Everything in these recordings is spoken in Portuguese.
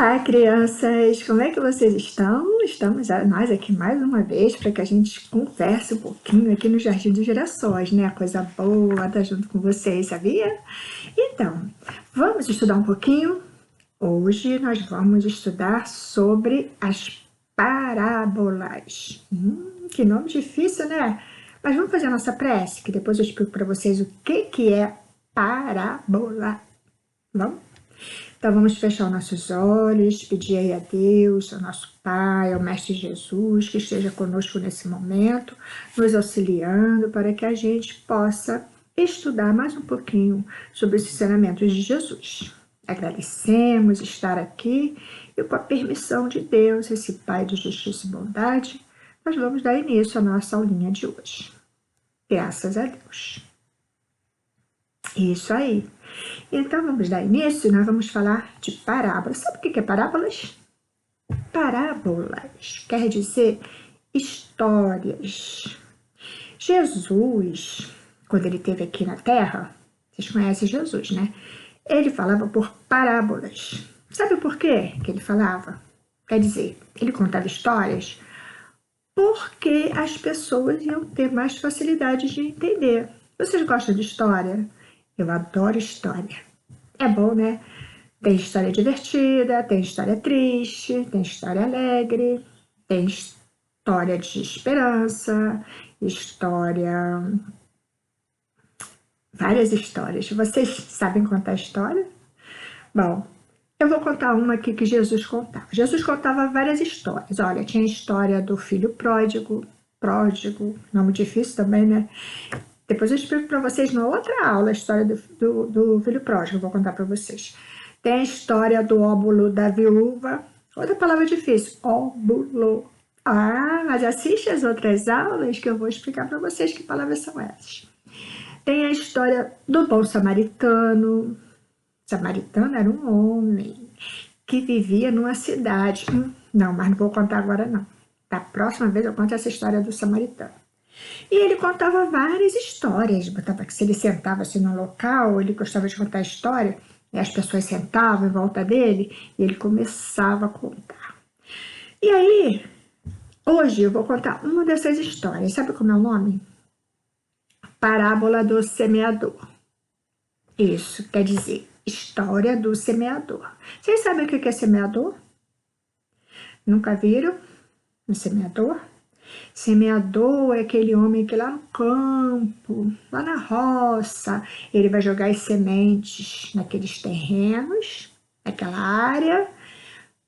Olá, crianças! Como é que vocês estão? Estamos nós aqui mais uma vez para que a gente converse um pouquinho aqui no Jardim dos Girassóis, né? Coisa boa estar junto com vocês, sabia? Então, vamos estudar um pouquinho? Hoje nós vamos estudar sobre as parábolas. Que nome difícil, né? Mas vamos fazer a nossa prece, que depois eu explico para vocês o que é parábola. Vamos? Então vamos fechar os nossos olhos, pedir aí a Deus, ao nosso Pai, ao Mestre Jesus, que esteja conosco nesse momento, nos auxiliando para que a gente possa estudar mais um pouquinho sobre os ensinamentos de Jesus. Agradecemos estar aqui e com a permissão de Deus, esse Pai de justiça e bondade, nós vamos dar início à nossa aulinha de hoje. Graças a Deus. Isso aí. Então vamos dar início e nós vamos falar de parábolas. Sabe o que é parábolas? Parábolas quer dizer histórias. Jesus, quando ele esteve aqui na Terra, vocês conhecem Jesus, né? Ele falava por parábolas. Sabe por quê que ele falava? Quer dizer, ele contava histórias porque as pessoas iam ter mais facilidade de entender. Vocês gostam de história? Eu adoro história. É bom, né? Tem história divertida, tem história triste, tem história alegre, tem história de esperança, história... várias histórias. Vocês sabem contar história? Bom, eu vou contar uma aqui que Jesus contava. Jesus contava várias histórias. Olha, tinha a história do filho pródigo, nome difícil também, né? Depois eu explico para vocês na outra aula a história do filho pródigo, eu vou contar para vocês. Tem a história do óbolo da viúva, outra palavra difícil, óbolo. Ah, mas assiste as outras aulas que eu vou explicar para vocês que palavras são essas. Tem a história do bom samaritano. Samaritano era um homem que vivia numa cidade. Não, mas não vou contar agora não. Da próxima vez eu conto essa história do samaritano. E ele contava várias histórias, botava que se ele sentava assim no local, ele gostava de contar história, e as pessoas sentavam em volta dele, e ele começava a contar. E aí, hoje eu vou contar uma dessas histórias, sabe como é o nome? Parábola do semeador. Isso, quer dizer, história do semeador. Vocês sabem o que é semeador? Nunca viram um semeador? Semeador é aquele homem que lá no campo, lá na roça, ele vai jogar as sementes naqueles terrenos, naquela área,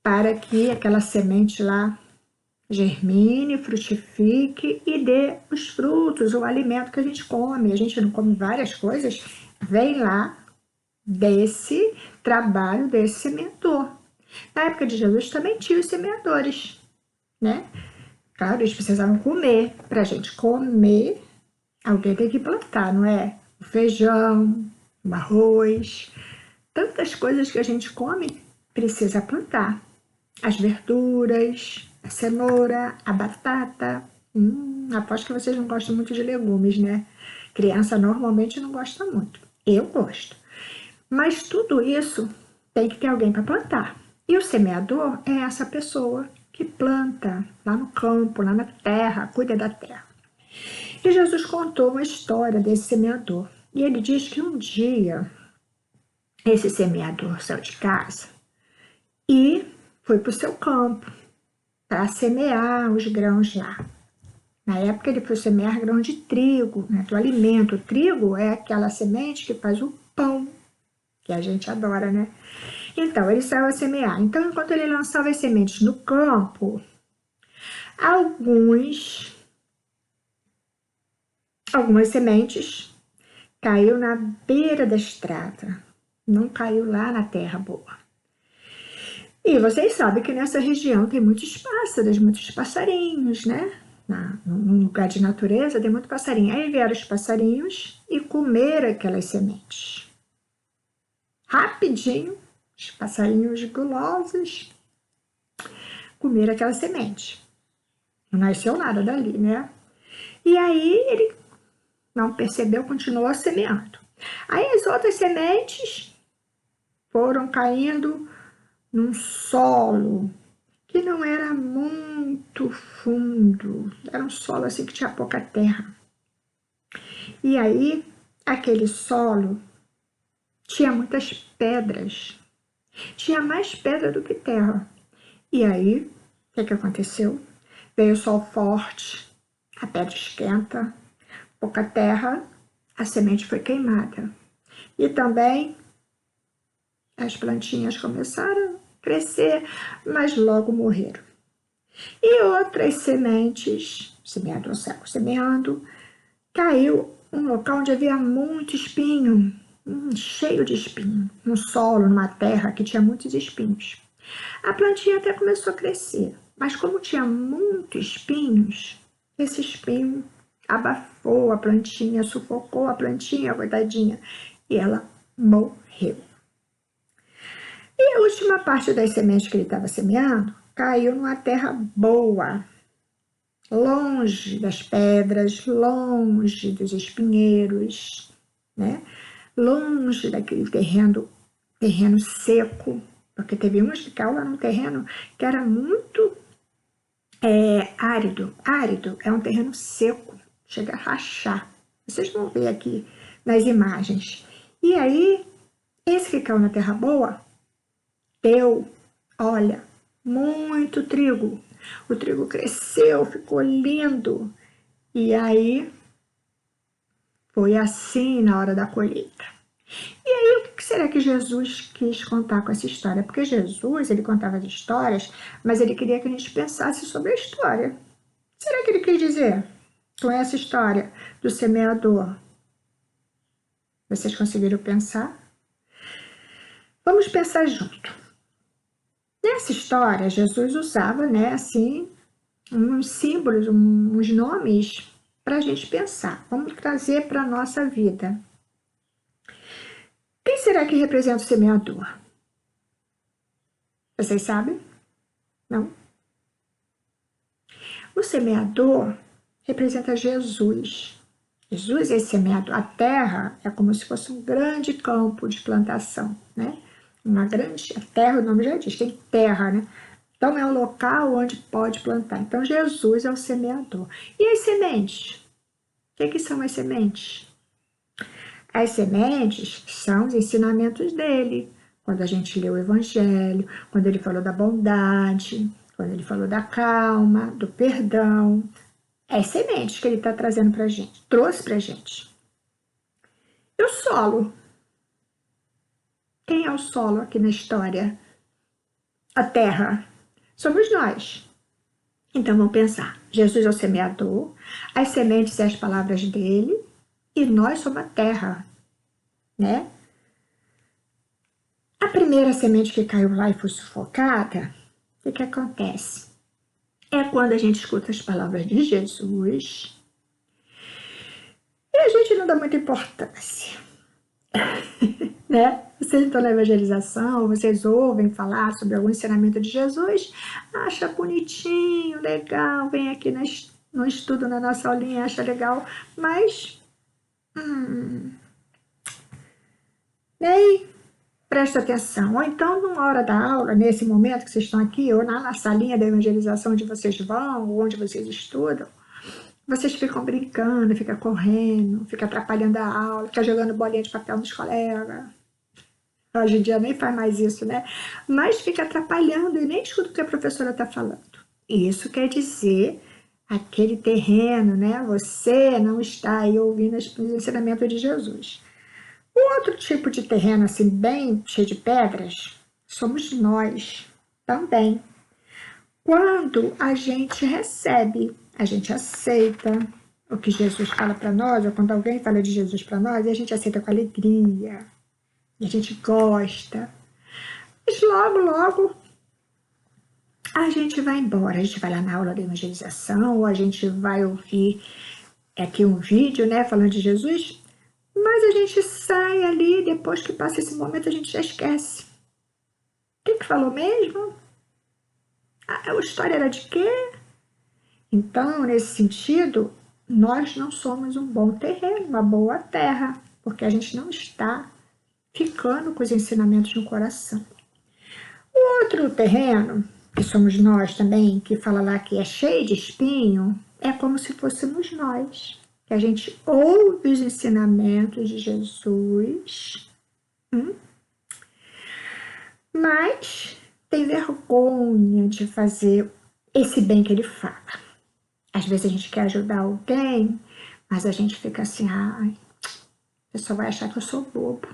para que aquela semente lá germine, frutifique e dê os frutos, o alimento que a gente come. A gente não come várias coisas, vem lá desse trabalho desse semeador. Na época de Jesus também tinha os semeadores, né? Claro, eles precisavam comer. Para a gente comer, alguém tem que plantar, não é? O feijão, o arroz, tantas coisas que a gente come, precisa plantar. As verduras, a cenoura, a batata. Aposto que vocês não gostam muito de legumes, né? Criança normalmente não gosta muito. Eu gosto. Mas tudo isso tem que ter alguém para plantar. E o semeador é essa pessoa que planta lá no campo, lá na terra, cuida da terra. E Jesus contou uma história desse semeador. E ele diz que um dia esse semeador saiu de casa e foi para o seu campo para semear os grãos lá. Na época ele foi semear grão de trigo, né, do alimento. O trigo é aquela semente que faz o pão, que a gente adora, né? Então, ele saiu a semear. Então, enquanto ele lançava as sementes no campo, algumas sementes caiu na beira da estrada. Não caiu lá na terra boa. E vocês sabem que nessa região tem muitos pássaros, muitos passarinhos, né? Num lugar de natureza tem muito passarinho. Aí vieram os passarinhos e comeram aquelas sementes. Rapidinho, os passarinhos gulosos comeram aquela semente. Não nasceu nada dali, né? E aí ele não percebeu, continuou semeando. Aí as outras sementes foram caindo num solo que não era muito fundo, era um solo assim que tinha pouca terra. E aí, aquele solo tinha muitas pedras, tinha mais pedra do que terra. E aí, o que aconteceu? Veio o sol forte, a pedra esquenta, pouca terra, a semente foi queimada. E também as plantinhas começaram a crescer, mas logo morreram. E outras sementes, semeador saiu semeando, caiu um local onde havia muito espinho, cheio de espinho, um solo, numa terra que tinha muitos espinhos. A plantinha até começou a crescer, mas como tinha muitos espinhos, esse espinho abafou a plantinha, sufocou a plantinha, coitadinha, e ela morreu. E a última parte das sementes que ele estava semeando caiu numa terra boa, longe das pedras, longe dos espinheiros, né? Longe daquele terreno seco, porque teve umas que caiu lá num terreno que era muito árido. Árido é um terreno seco, chega a rachar. Vocês vão ver aqui nas imagens. E aí, esse que caiu na terra boa, deu, olha, muito trigo. O trigo cresceu, ficou lindo. E aí, foi assim na hora da colheita. E aí, o que será que Jesus quis contar com essa história? Porque Jesus, ele contava as histórias, mas ele queria que a gente pensasse sobre a história. Será que ele quis dizer com essa história do semeador? Vocês conseguiram pensar? Vamos pensar junto. Nessa história, Jesus usava, né, assim, uns símbolos, uns nomes para a gente pensar. Vamos trazer para a nossa vida. Quem será que representa o semeador? Vocês sabem? Não? O semeador representa Jesus. Jesus é esse semeador. A terra é como se fosse um grande campo de plantação, né? Uma grande... A terra, o nome já diz, tem terra, né? Então, é um local onde pode plantar. Então, Jesus é o semeador. E as sementes? O que são as sementes? As sementes são os ensinamentos dele. Quando a gente lê o Evangelho, quando ele falou da bondade, quando ele falou da calma, do perdão. É as sementes que ele está trazendo para a gente, trouxe para a gente. E o solo? Quem é o solo aqui na história? A terra. Somos nós. Então vamos pensar. Jesus é o semeador, as sementes são as palavras dele, e nós somos a terra, né? A primeira semente que caiu lá e foi sufocada, o que acontece? É quando a gente escuta as palavras de Jesus e a gente não dá muita importância, né? Vocês estão na evangelização, vocês ouvem falar sobre algum ensinamento de Jesus, acha bonitinho, legal, vem aqui no estudo, na nossa aulinha, acha legal, mas nem presta atenção. Ou então, numa hora da aula, nesse momento que vocês estão aqui, ou na salinha da evangelização onde vocês vão, ou onde vocês estudam, vocês ficam brincando, ficam correndo, ficam atrapalhando a aula, ficam jogando bolinha de papel nos colegas. Hoje em dia nem faz mais isso, né? Mas fica atrapalhando e nem escuta o que a professora está falando. Isso quer dizer aquele terreno, né? Você não está aí ouvindo os ensinamentos de Jesus. O outro tipo de terreno, assim, bem cheio de pedras, somos nós também. Quando a gente recebe, a gente aceita o que Jesus fala para nós, ou quando alguém fala de Jesus para nós, a gente aceita com alegria, e a gente gosta. Mas logo, logo, a gente vai embora. A gente vai lá na aula da evangelização, ou a gente vai ouvir aqui um vídeo, né, falando de Jesus, mas a gente sai ali, depois que passa esse momento, a gente já esquece. O que falou mesmo? A história era de quê? Então, nesse sentido, nós não somos um bom terreno, uma boa terra, porque a gente não está ficando com os ensinamentos no coração. Outro terreno, que somos nós também, que fala lá que é cheio de espinho, é como se fôssemos nós. Que a gente ouve os ensinamentos de Jesus, mas tem vergonha de fazer esse bem que ele fala. Às vezes a gente quer ajudar alguém, mas a gente fica assim, ai, a pessoa vai achar que eu sou bobo.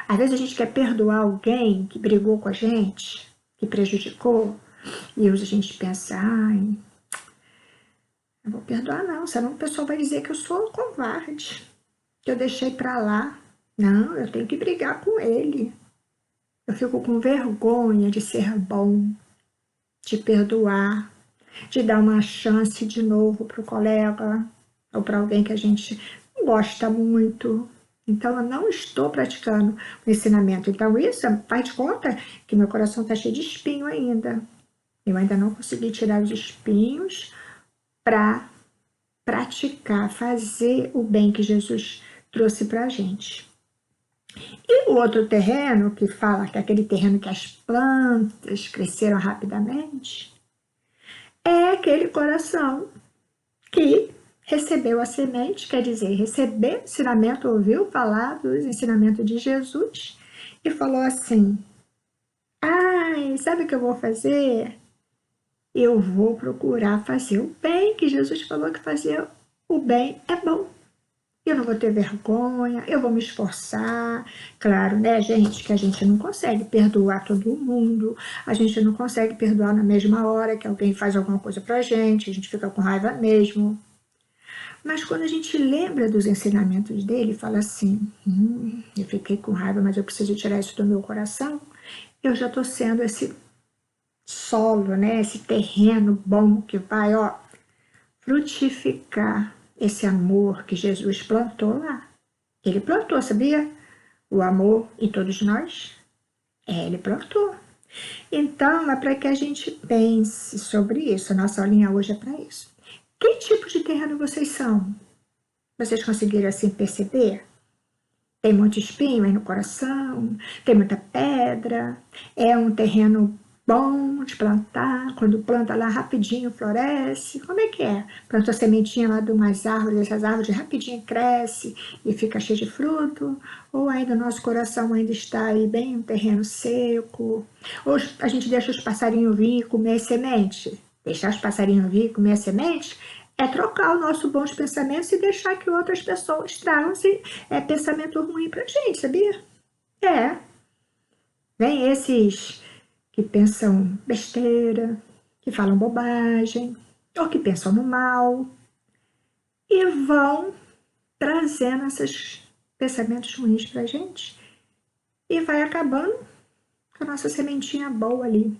Às vezes a gente quer perdoar alguém que brigou com a gente, que prejudicou, e a gente pensa, ai, não vou perdoar não, senão o pessoal vai dizer que eu sou covarde, que eu deixei pra lá. Não, eu tenho que brigar com ele. Eu fico com vergonha de ser bom, de perdoar, de dar uma chance de novo para o colega ou para alguém que a gente não gosta muito. Então, eu não estou praticando o ensinamento. Então, isso faz de conta que meu coração está cheio de espinho ainda. Eu ainda não consegui tirar os espinhos para praticar, fazer o bem que Jesus trouxe para a gente. E o outro terreno, que fala que é aquele terreno que as plantas cresceram rapidamente, é aquele coração que recebeu a semente, quer dizer, recebeu o ensinamento, ouviu falar dos ensinamentos de Jesus e falou assim: ai, sabe o que eu vou fazer? Eu vou procurar fazer o bem, que Jesus falou que fazer o bem é bom. Eu não vou ter vergonha, eu vou me esforçar. Claro, né, gente, que a gente não consegue perdoar todo mundo, a gente não consegue perdoar na mesma hora que alguém faz alguma coisa pra gente, a gente fica com raiva mesmo. Mas quando a gente lembra dos ensinamentos dele e fala assim, eu fiquei com raiva, mas eu preciso tirar isso do meu coração, eu já estou sendo esse solo, né, esse terreno bom que vai, ó, frutificar esse amor que Jesus plantou lá. Ele plantou, sabia? O amor em todos nós. Ele plantou. Então, é para que a gente pense sobre isso. A nossa aulinha hoje é para isso. Que tipo de terreno vocês são? Vocês conseguiram assim perceber? Tem muito espinho aí no coração, tem muita pedra, é um terreno bom de plantar, quando planta lá rapidinho floresce. Como é que é? Planta a sementinha lá de umas árvores, essas árvores rapidinho cresce e fica cheio de fruto? Ou ainda o nosso coração ainda está aí bem um terreno seco? Ou a gente deixa os passarinhos vir e comer semente? Deixar os passarinhos vir e comer a semente é trocar os nossos bons pensamentos e deixar que outras pessoas tragam pensamento ruim pra gente, sabia? É. Vem esses que pensam besteira, que falam bobagem, ou que pensam no mal, e vão trazendo esses pensamentos ruins pra gente, e vai acabando com a nossa sementinha boa ali,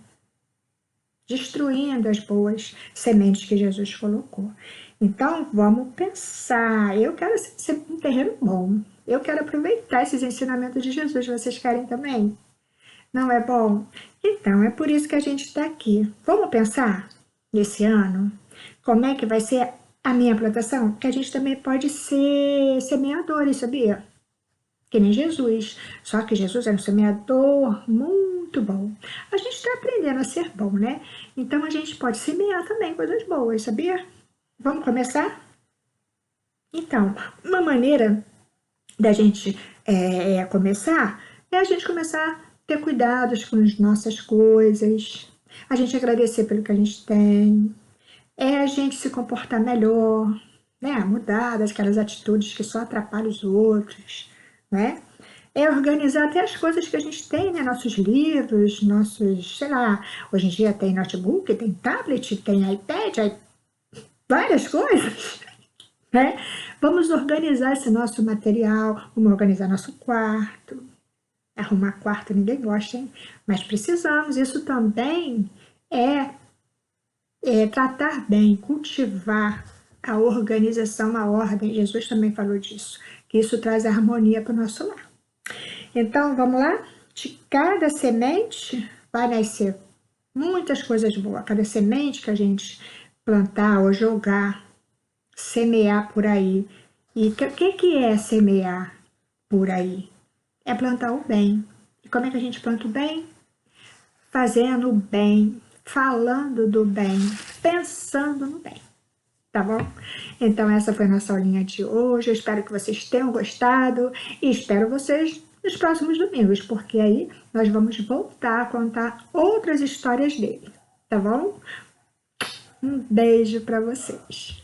destruindo as boas sementes que Jesus colocou. Então, vamos pensar. Eu quero ser um terreno bom. Eu quero aproveitar esses ensinamentos de Jesus. Vocês querem também? Não é bom? Então, é por isso que a gente está aqui. Vamos pensar nesse ano? Como é que vai ser a minha plantação? Porque a gente também pode ser semeadores, sabia? Que nem Jesus. Só que Jesus era um semeador muito bom. A gente está aprendendo a ser bom, né? Então, a gente pode semear também coisas boas, sabia? Vamos começar? Então, uma maneira da gente começar é a gente começar a ter cuidados com as nossas coisas, a gente agradecer pelo que a gente tem, é a gente se comportar melhor, né? Mudar daquelas atitudes que só atrapalham os outros, né? É organizar até as coisas que a gente tem, né? Nossos livros, nossos, sei lá, hoje em dia tem notebook, tem tablet, tem iPad, várias coisas, né? Vamos organizar esse nosso material, vamos organizar nosso quarto. Arrumar quarto ninguém gosta, hein? Mas precisamos. Isso também é tratar bem, cultivar a organização, a ordem. Jesus também falou disso, que isso traz harmonia para o nosso lar. Então, vamos lá? De cada semente vai nascer muitas coisas boas. Cada semente que a gente plantar ou jogar, semear por aí. E o que é semear por aí? É plantar o bem. E como é que a gente planta o bem? fazendo o bem, falando do bem, pensando no bem. Tá bom? Então essa foi a nossa aulinha de hoje, eu espero que vocês tenham gostado e espero vocês nos próximos domingos, porque aí nós vamos voltar a contar outras histórias dele, tá bom? Um beijo para vocês.